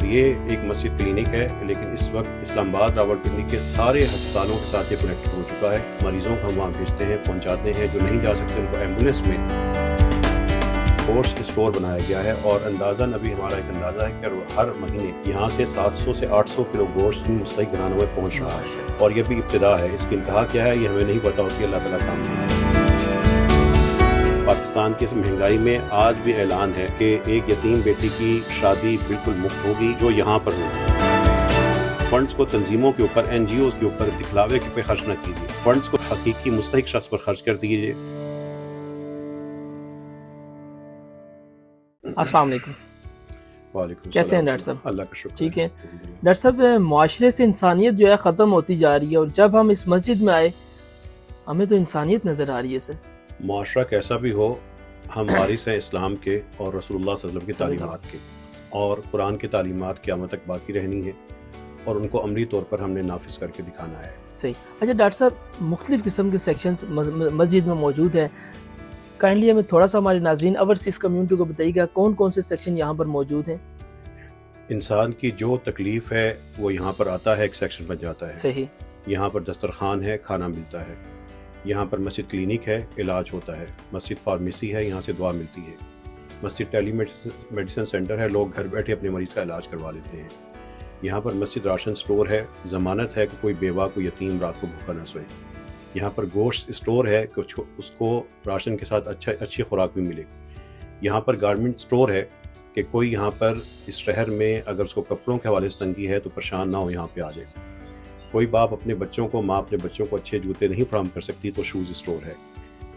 تو یہ ایک مسجد کلینک ہے، لیکن اس وقت اسلام آباد راولپنڈی کے سارے ہسپتالوں کے ساتھ یہ کنیکٹ ہو چکا ہے۔ مریضوں کو ہم وہاں بھیجتے ہیں، پہنچاتے ہیں، جو نہیں جا سکتے ان کو ایمبولینس میں گوشت اسٹور بنایا گیا ہے، اور اندازاً ابھی ہمارا ایک اندازہ ہے کہ ہر مہینے یہاں سے 700 سے 800 کلو گوشت مستحق گھرانوں میں پہنچ رہا ہے، اور یہ بھی ابتدا ہے۔ اس کی انتہا کیا ہے یہ ہمیں نہیں پتہ ہوتی، اللہ تعالیٰ کام نہیں۔ پاکستان کی اس مہنگائی میں آج بھی اعلان ہے کہ ایک یتیم بیٹی کی شادی بالکل مفت ہوگی جو یہاں پر ہوگی۔ فنڈز کو تنظیموں کے اوپر، این جی اوز کے اوپر دکھلاوے پہ خرچ نہ کیجیے، فنڈز کو حقیقی مستحق شخص پر خرچ کر دیجیے۔ السلام علیکم۔ وعلیکم کیسے ہیں السلام۔ ڈاکٹر صاحب؟ اللہ کا شکر۔ ٹھیک ہے ڈاکٹر صاحب، معاشرے سے انسانیت جو ہے ختم ہوتی جا رہی ہے، اور جب ہم اس مسجد میں آئے ہمیں تو انسانیت نظر آ رہی ہے سر۔ معاشرہ کیسا بھی ہو، ہم وارث ہیں اسلام کے اور رسول اللہ صلی اللہ علیہ وسلم کی تعلیمات کے، اور قرآن کی تعلیمات قیامت تک باقی رہنی ہے، اور ان کو عملی طور پر ہم نے نافذ کر کے دکھانا ہے۔ صحیح۔ اچھا ڈاکٹر صاحب، مختلف قسم کے سیکشنز مسجد میں موجود ہیں، کائنڈلی ہمیں تھوڑا سا ہمارے ناظرین اوورسیز کمیونٹی کو بتائیے گا کون کون سے سیکشن یہاں پر موجود ہیں؟ انسان کی جو تکلیف ہے وہ یہاں پر آتا ہے، ایک سیکشن بن جاتا ہے۔ صحیح۔ یہاں پر دسترخوان ہے، کھانا ملتا ہے۔ یہاں پر مسجد کلینک ہے، علاج ہوتا ہے۔ مسجد فارمیسی ہے، یہاں سے دعا ملتی ہے۔ مسجد ٹیلی میڈیسن سینٹر ہے، لوگ گھر بیٹھے اپنے مریض کا علاج کروا لیتے ہیں۔ یہاں پر مسجد راشن سٹور ہے، ضمانت ہے کہ کوئی بیوہ کوئی یتیم رات کو بھوکا نہ سوئے۔ یہاں پر گوشت اسٹور ہے کہ اس کو راشن کے ساتھ اچھی خوراک بھی ملے۔ یہاں پر گارمنٹ سٹور ہے کہ کوئی یہاں پر اس شہر میں اگر اس کو کپڑوں کے حوالے سے تنگی ہے تو پریشان نہ ہو، یہاں پہ آ جائے۔ کوئی باپ اپنے بچوں کو، ماں اپنے بچوں کو اچھے جوتے نہیں فراہم کر سکتی تو شوز اسٹور ہے۔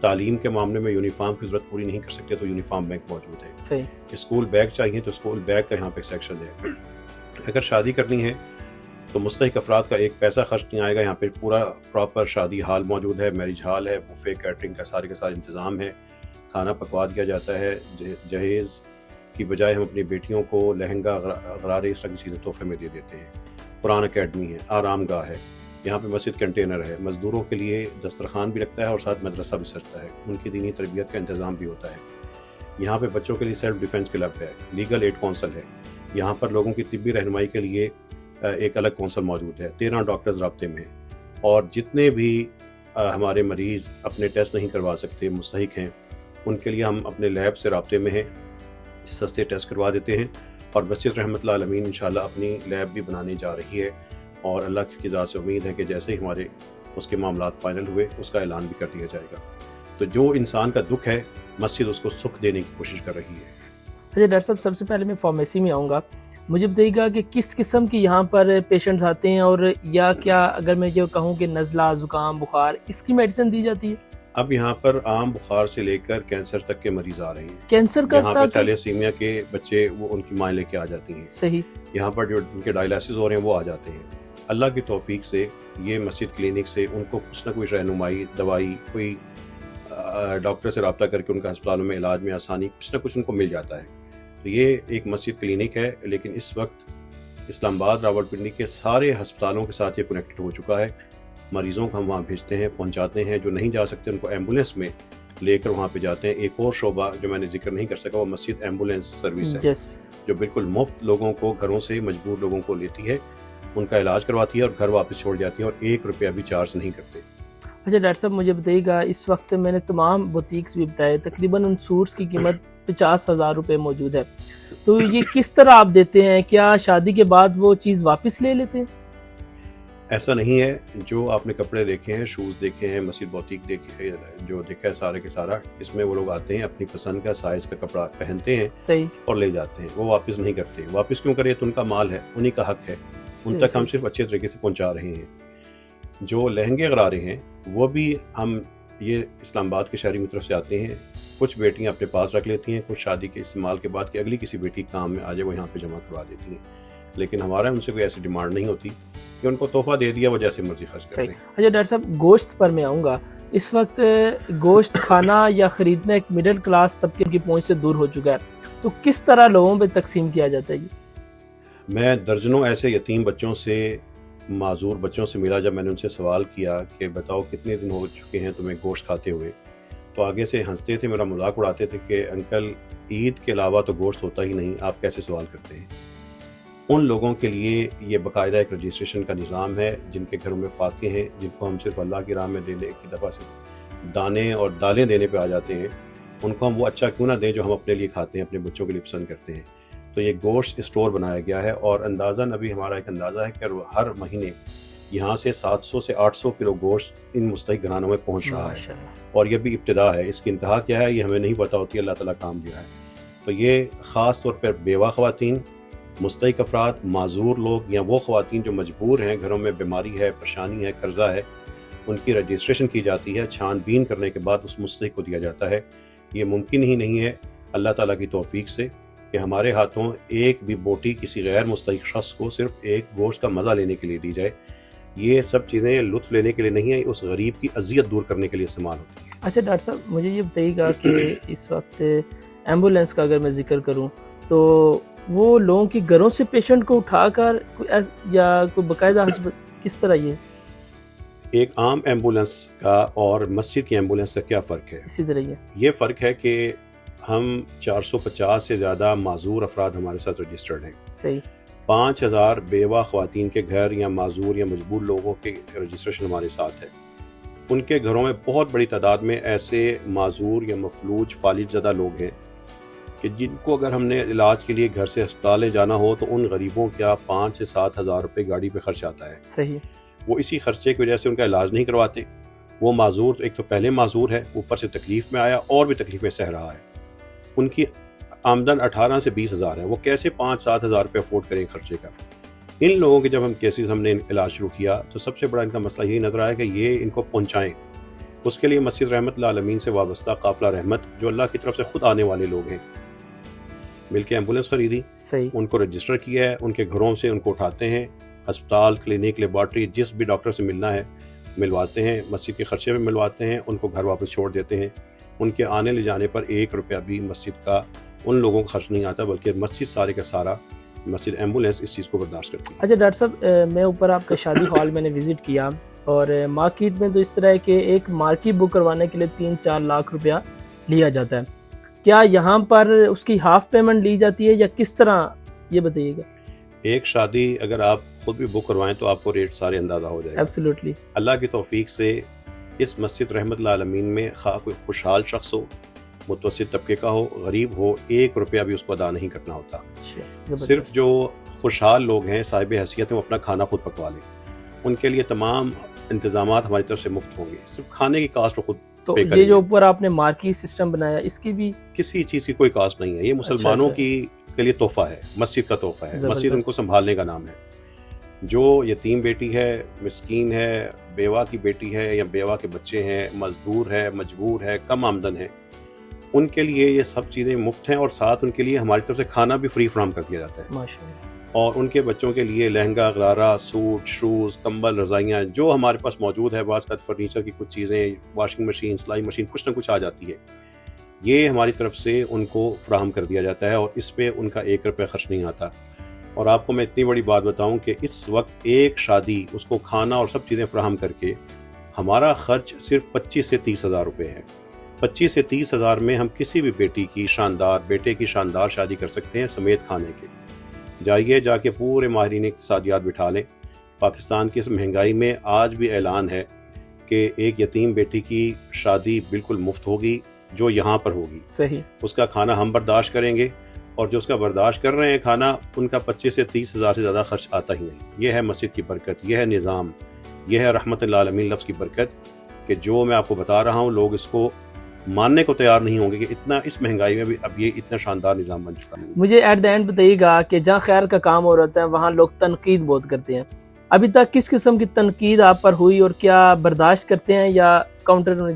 تعلیم کے معاملے میں یونیفارم کی ضرورت پوری نہیں کر سکتے تو یونیفارم بینک موجود ہے۔ صحیح۔ اسکول بیگ چاہیے تو اسکول بیگ کا یہاں پہ سیکشن ہے۔ اگر شادی کرنی ہے تو مستحق افراد کا ایک پیسہ خرچ نہیں آئے گا، یہاں پہ پورا پراپر شادی ہال موجود ہے، میرج ہال ہے، بفے کیٹرنگ کا سارے کے سارے انتظام ہے، کھانا پکوا دیا جاتا ہے۔ جہیز کی بجائے ہم اپنی بیٹیوں کو لہنگا، غرارے، اس طرح کی چیزیں تحفے میں دے دیتے ہیں۔ قرآن اکیڈمی ہے، آرام گاہ ہے، یہاں پہ مسجد کنٹینر ہے، مزدوروں کے لیے دسترخوان بھی لگتا ہے اور ساتھ مدرسہ بھی سجتا ہے، ان کی دینی تربیت کا انتظام بھی ہوتا ہے۔ یہاں پہ بچوں کے لیے سیلف ڈیفینس کلب ہے، لیگل ایڈ کونسل ہے، یہاں پر لوگوں کی طبی رہنمائی کے لیے ایک الگ کونسل موجود ہے، 13 ڈاکٹرز رابطے میں ہیں، اور جتنے بھی ہمارے مریض اپنے ٹیسٹ نہیں کروا سکتے، مستحق ہیں، ان کے لیے ہم اپنے لیب سے رابطے میں ہیں، سستے ٹیسٹ کروا دیتے ہیں، اور مسجد رحمت اللہ عالمین انشاءاللہ اپنی لیب بھی بنانے جا رہی ہے، اور اللہ کی ذات سے امید ہے کہ جیسے ہی ہمارے اس کے معاملات فائنل ہوئے اس کا اعلان بھی کر دیا جائے گا۔ تو جو انسان کا دکھ ہے مسجد اس کو سکھ دینے کی کوشش کر رہی ہے۔ اچھا ڈاکٹر صاحب، سب سے پہلے میں فارمیسی میں آؤں گا، مجھے بتائیے گا کہ کس قسم کی یہاں پر پیشنٹس آتے ہیں، اور یا کیا اگر میں یہ کہوں کہ نزلہ، زکام، بخار، اس کی میڈیسن دی جاتی ہے؟ اب یہاں پر عام بخار سے لے کر کینسر تک کے مریض آ رہے ہیں۔ کینسر یہاں کا پر تھیلیسیمیا کے بچے وہ ان کی مائیں لے کے آ جاتی ہیں۔ صحیح۔ یہاں پر جو ان کے ڈائلائسس ہو رہے ہیں وہ آ جاتے ہیں۔ اللہ کی توفیق سے یہ مسجد کلینک سے ان کو کچھ نہ کچھ رہنمائی، دوائی، کوئی ڈاکٹر سے رابطہ کر کے ان کا ہسپتالوں میں علاج میں آسانی، کچھ نہ کچھ ان کو مل جاتا ہے۔ تو یہ ایک مسجد کلینک ہے، لیکن اس وقت اسلام آباد راولپنڈی کے سارے ہسپتالوں کے ساتھ یہ کنیکٹ ہو چکا ہے۔ مریضوں کو ہم وہاں بھیجتے ہیں، پہنچاتے ہیں، جو نہیں جا سکتے ان کو ایمبولینس میں لے کر وہاں پہ جاتے ہیں۔ ایک اور شعبہ جو میں نے ذکر نہیں کر سکا وہ مسجد ایمبولینس سروس ہے، جو بالکل مفت لوگوں کو، گھروں سے مجبور لوگوں کو لیتی ہے، ان کا علاج کرواتی ہے اور گھر واپس چھوڑ جاتی ہے، اور 1 روپیہ بھی چارج نہیں کرتے۔ اچھا ڈاکٹر صاحب، مجھے بتائیے گا، اس وقت میں نے تمام بوتیکس بھی بتائے، تقریباً ان سوٹس کی قیمت 50,000 روپے موجود ہے، تو یہ کس طرح آپ دیتے ہیں؟ کیا شادی کے بعد وہ چیز واپس لے لیتے ہیں؟ ایسا نہیں ہے، جو آپ نے کپڑے دیکھے ہیں، شوز دیکھے ہیں، مسجد بوتیک دیکھے، جو دیکھا ہے سارے کے سارا، اس میں وہ لوگ آتے ہیں، اپنی پسند کا سائز کا کپڑا پہنتے ہیں، صحیح، اور لے جاتے ہیں، وہ واپس نہیں کرتے۔ واپس کیوں کرے؟ تو ان کا مال ہے، انہی کا حق ہے، ان تک ہم صرف اچھے طریقے سے پہنچا رہے ہیں۔ جو لہنگے غرارے ہیں وہ بھی ہم یہ اسلام آباد کے شہری کی طرف سے آتے ہیں، کچھ بیٹیاں اپنے پاس رکھ لیتی ہیں، کچھ شادی کے استعمال کے بعد کہ اگلی کسی بیٹی کام میں آ جائے وہ یہاں پہ جمع کروا دیتی ہیں، لیکن ہمارا ان سے کوئی ایسی ڈیمانڈ نہیں ہوتی کہ ان کو تحفہ دے دیا وہ جیسے مرضی خرچ کر دیں۔ اچھا ڈاکٹر صاحب، گوشت پر میں آؤں گا، اس وقت گوشت کھانا یا خریدنا ایک مڈل کلاس طبقے کی پہنچ سے دور ہو چکا ہے، تو کس طرح لوگوں پہ تقسیم کیا جاتا ہے؟ میں درجنوں ایسے یتیم بچوں سے، معذور بچوں سے ملا، جب میں نے ان سے سوال کیا کہ بتاؤ کتنے دن ہو چکے ہیں تمہیں گوشت کھاتے ہوئے، تو آگے سے ہنستے تھے، میرا مذاق اڑاتے تھے کہ انکل عید کے علاوہ تو گوشت ہوتا ہی نہیں، آپ کیسے سوال کرتے ہیں؟ ان لوگوں کے لیے یہ باقاعدہ ایک رجسٹریشن کا نظام ہے جن کے گھروں میں فاقے ہیں، جن کو ہم صرف اللہ کی راہ میں دینے کی دفعہ صرف دانے اور دالیں دینے پہ آ جاتے ہیں، ان کو ہم وہ اچھا کیوں نہ دیں جو ہم اپنے لیے کھاتے ہیں، اپنے بچوں کے لیے پسند کرتے ہیں۔ تو یہ گوشت اسٹور بنایا گیا ہے، اور اندازاً ابھی ہمارا ایک اندازہ ہے کہ ہر مہینے یہاں سے 700 سے 800 کلو گوشت ان مستحق گھرانوں میں پہنچ رہا ہے، ماشاءاللہ۔ اور یہ بھی ابتدا ہے، اس کی انتہا کیا ہے یہ ہمیں نہیں پتہ ہوتی، اللہ تعالیٰ کام دیا ہے۔ تو یہ خاص طور پر بیوہ خواتین، مستحق افراد، معذور لوگ، یا وہ خواتین جو مجبور ہیں، گھروں میں بیماری ہے، پریشانی ہے، قرضہ ہے، ان کی رجسٹریشن کی جاتی ہے، چھان بین کرنے کے بعد اس مستحق کو دیا جاتا ہے۔ یہ ممکن ہی نہیں ہے اللہ تعالیٰ کی توفیق سے کہ ہمارے ہاتھوں ایک بھی بوٹی کسی غیر مستحق شخص کو صرف ایک گوشت کا مزہ لینے کے لیے دی جائے۔ یہ سب چیزیں لطف لینے کے لیے نہیں ہیں، اس غریب کی اذیت دور کرنے کے لیے استعمال ہوتی ہیں۔ اچھا ڈاکٹر صاحب، مجھے یہ بتائیے گا کہ اس وقت ایمبولینس کا اگر میں ذکر کروں تو وہ لوگوں کے گھروں سے پیشنٹ کو اٹھا کر یا کوئی باقاعدہ کس طرح یہ ایک عام ایمبولینس کا اور مسجد کی ایمبولینس کا کیا فرق ہے؟ اسی طرح یہ فرق ہے کہ ہم 450 سے زیادہ معذور افراد ہمارے ساتھ رجسٹرڈ ہیں، صحیح 5000 بیوہ خواتین کے گھر یا معذور یا مجبور لوگوں کے رجسٹریشن ہمارے ساتھ ہے۔ ان کے گھروں میں بہت بڑی تعداد میں ایسے معذور یا مفلوج فالج زدہ لوگ ہیں کہ جن کو اگر ہم نے علاج کے لیے گھر سے ہسپتال لے جانا ہو تو ان غریبوں کا 5 سے 7 ہزار روپے گاڑی پہ خرچ آتا ہے۔ صحیح، وہ اسی خرچے کی وجہ سے ان کا علاج نہیں کرواتے۔ وہ معذور ایک تو پہلے معذور ہے، اوپر سے تکلیف میں آیا اور بھی تکلیفیں سہ رہا ہے۔ ان کی آمدن 18 سے 20 ہزار ہے، وہ کیسے 5-7 ہزار روپے افورڈ کریں خرچے کا؟ ان لوگوں کے جب ہم کیسز ہم نے علاج شروع کیا تو سب سے بڑا ان کا مسئلہ یہی نظر آیا کہ یہ ان کو پہنچائیں۔ اس کے لیے مسجد رحمت العالمین سے وابستہ قافلہ رحمت، جو اللہ کی طرف سے خود آنے والے لوگ ہیں، مل کے ایمبولینس خریدی، صحیح، ان کو رجسٹر کیا ہے، ان کے گھروں سے ان کو اٹھاتے ہیں، ہسپتال، کلینک، لیبارٹری، جس بھی ڈاکٹر سے ملنا ہے ملواتے ہیں، مسجد کے خرچے میں ملواتے ہیں، ان کو گھر واپس چھوڑ دیتے ہیں۔ ان کے آنے لے جانے پر 1 روپیہ بھی مسجد کا ان لوگوں کو خرچ نہیں آتا، بلکہ مسجد سارے کا سارا مسجد ایمبولینس اس چیز کو برداشت کرتی ہے۔ اچھا ڈاکٹر صاحب، میں اوپر آپ کا شادی ہال میں نے وزٹ کیا، اور مارکیٹ میں تو اس طرح ہے کہ ایک مارکی بک کروانے کے لیے 3-4 لاکھ روپیہ لیا جاتا ہے۔ کیا یہاں پر اس کی ہاف پیمنٹ لی جاتی ہے یا کس طرح، یہ بتائیے گا۔ ایک شادی اگر آپ خود بھی بک کروائیں تو آپ کو ریٹ سارے اندازہ ہو جائے گا۔ ایبسلیوٹلی، اللہ کی توفیق سے اس مسجد رحمت العالمین میں خواہ کوئی خوشحال شخص ہو، متوسط طبقے کا ہو، غریب ہو، 1 روپیہ بھی اس کو ادا نہیں کرنا ہوتا۔ صرف جو خوشحال لوگ ہیں، صاحب حیثیت ہیں، وہ اپنا کھانا خود پکوا لیں، ان کے لیے تمام انتظامات ہماری طرف سے مفت ہوں گے، صرف کھانے کی کاسٹ خود تو پے یہ کریں جو گے۔ اوپر آپ نے مارکی سسٹم بنایا، اس کی بھی کسی چیز کی کوئی کاسٹ نہیں ہے، یہ مسلمانوں اچھا۔ کی کے لیے تحفہ ہے، مسجد کا تحفہ ہے، زبردست۔ مسجد ان کو سنبھالنے کا نام ہے۔ جو یتیم بیٹی ہے، مسکین ہے، بیوہ کی بیٹی ہے یا بیوہ کے بچے ہیں، مزدور ہے، مجبور ہے، کم آمدن ہے، ان کے لیے یہ سب چیزیں مفت ہیں، اور ساتھ ان کے لیے ہماری طرف سے کھانا بھی فری فراہم کر دیا جاتا ہے، ماشاءاللہ۔ اور ان کے بچوں کے لیے لہنگا، غرارہ، سوٹ، شوز، کمبل، رضائیاں جو ہمارے پاس موجود ہے، بعض کا فرنیچر کی کچھ چیزیں، واشنگ مشین، سلائی مشین، کچھ نہ کچھ آ جاتی ہے، یہ ہماری طرف سے ان کو فراہم کر دیا جاتا ہے، اور اس پہ ان کا 1 روپیہ خرچ نہیں آتا۔ اور آپ کو میں اتنی بڑی بات بتاؤں کہ اس وقت ایک شادی، اس کو کھانا اور سب چیزیں فراہم کر کے ہمارا خرچ صرف 25 سے 30 ہزار روپے ہے۔ 25 سے 30 ہزار میں ہم کسی بھی بیٹے کی شاندار شادی کر سکتے ہیں سمیت کھانے کے۔ جائیے، جا کے پورے ماہرین اقتصادیات بٹھا لیں۔ پاکستان کی اس مہنگائی میں آج بھی اعلان ہے کہ ایک یتیم بیٹی کی شادی بالکل مفت ہوگی، جو یہاں پر ہوگی۔ صحیح، اس کا کھانا ہم برداشت کریں گے، اور جو اس کا برداشت کر رہے ہیں کھانا، ان کا 25 سے 30 ہزار سے زیادہ خرچ آتا ہی نہیں۔ یہ ہے مسجد کی برکت، یہ ہے نظام، یہ ہے رحمت العالمین لفظ کی برکت، کہ جو میں آپ کو بتا رہا ہوں لوگ اس کو ماننے کو تیار نہیں ہوں گے کہ اتنا اس مہنگائی میں بھی اب یہ اتنا شاندار نظام بن چکا ہے۔ مجھے ایٹ دا اینڈ بتائیے گا کہ جہاں خیر کا کام ہو رہا ہے وہاں لوگ تنقید بہت کرتے ہیں، ابھی تک کس قسم کی تنقید آپ پر ہوئی اور کیا برداشت کرتے ہیں یا کاؤنٹر میں؟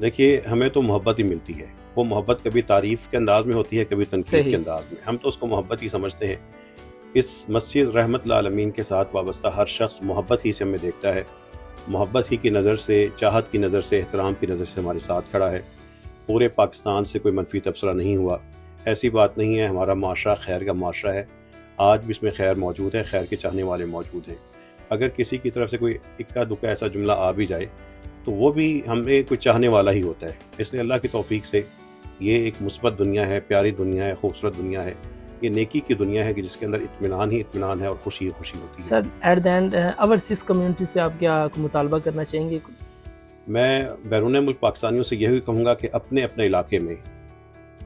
دیکھیے، ہمیں تو محبت ہی ملتی ہے، وہ محبت کبھی تعریف کے انداز میں ہوتی ہے، کبھی تنقید صحیح۔ کے انداز میں، ہم تو اس کو محبت ہی سمجھتے ہیں۔ اس مسجد رحمت العالمین کے ساتھ وابستہ ہر شخص محبت ہی سے ہمیں دیکھتا ہے، محبت ہی کی نظر سے، چاہت کی نظر سے، احترام کی نظر سے ہمارے ساتھ کھڑا ہے۔ پورے پاکستان سے کوئی منفی تبصرہ نہیں ہوا، ایسی بات نہیں ہے۔ ہمارا معاشرہ خیر کا معاشرہ ہے، آج بھی اس میں خیر موجود ہے، خیر کے چاہنے والے موجود ہیں۔ اگر کسی کی طرف سے کوئی اکا دکا ایسا جملہ آ بھی جائے تو وہ بھی ہمیں کوئی چاہنے والا ہی ہوتا ہے۔ اس لیے اللہ کی توفیق سے یہ ایک مثبت دنیا ہے، پیاری دنیا ہے، خوبصورت دنیا ہے۔ یہ نیکی کی دنیا ہے کہ جس کے اندر اطمینان ہی اطمینان ہے اور خوشی خوشی ہوتی ہے. Sir at the end overseas community سے آپ کیا مطالبہ کرنا چاہیں گے؟ میں بیرون ملک پاکستانیوں سے یہی کہوں گا کہ اپنے اپنے علاقے میں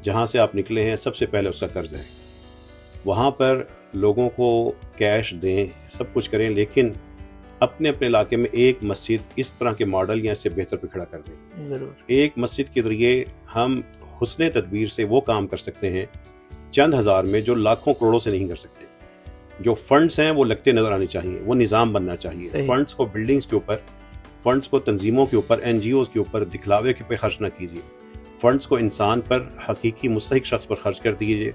جہاں سے آپ نکلے ہیں سب سے پہلے اس کا قرض ہے، وہاں پر لوگوں کو کیش دیں، سب کچھ کریں، لیکن اپنے اپنے علاقے میں ایک مسجد اس طرح کے ماڈل یا اس سے بہتر پہ کھڑا کر دیں. ضرور. ایک مسجد کے ذریعے ہم حسن تدبیر سے وہ کام کر سکتے ہیں چند ہزار میں جو لاکھوں کروڑوں سے نہیں کر سکتے. جو فنڈز ہیں وہ لگتے نظر آنے چاہیے، وہ نظام بننا چاہیے. فنڈز کو بلڈنگز کے اوپر، فنڈز کو تنظیموں کے اوپر، این جی اوز کے اوپر دکھلاوے کے پہ خرچ نہ کیجیے. فنڈز کو انسان پر، حقیقی مستحق شخص پر خرچ کر دیجیے.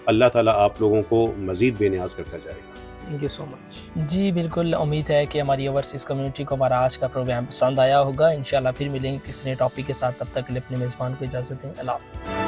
اللہ تعالیٰ آپ لوگوں کو مزید بے نیاز کرتا جائے گا. تھینک یو سو مچ. جی بالکل، امید ہے کہ ہماری اوورسیز کمیونٹی کو ہمارا آج کا پروگرام پسند آیا ہوگا. انشاءاللہ پھر ملیں گے کسی نئے ٹاپک کے ساتھ. تب تک کے لیے اپنے میزبان کو اجازت دیں. اللہ حافظ.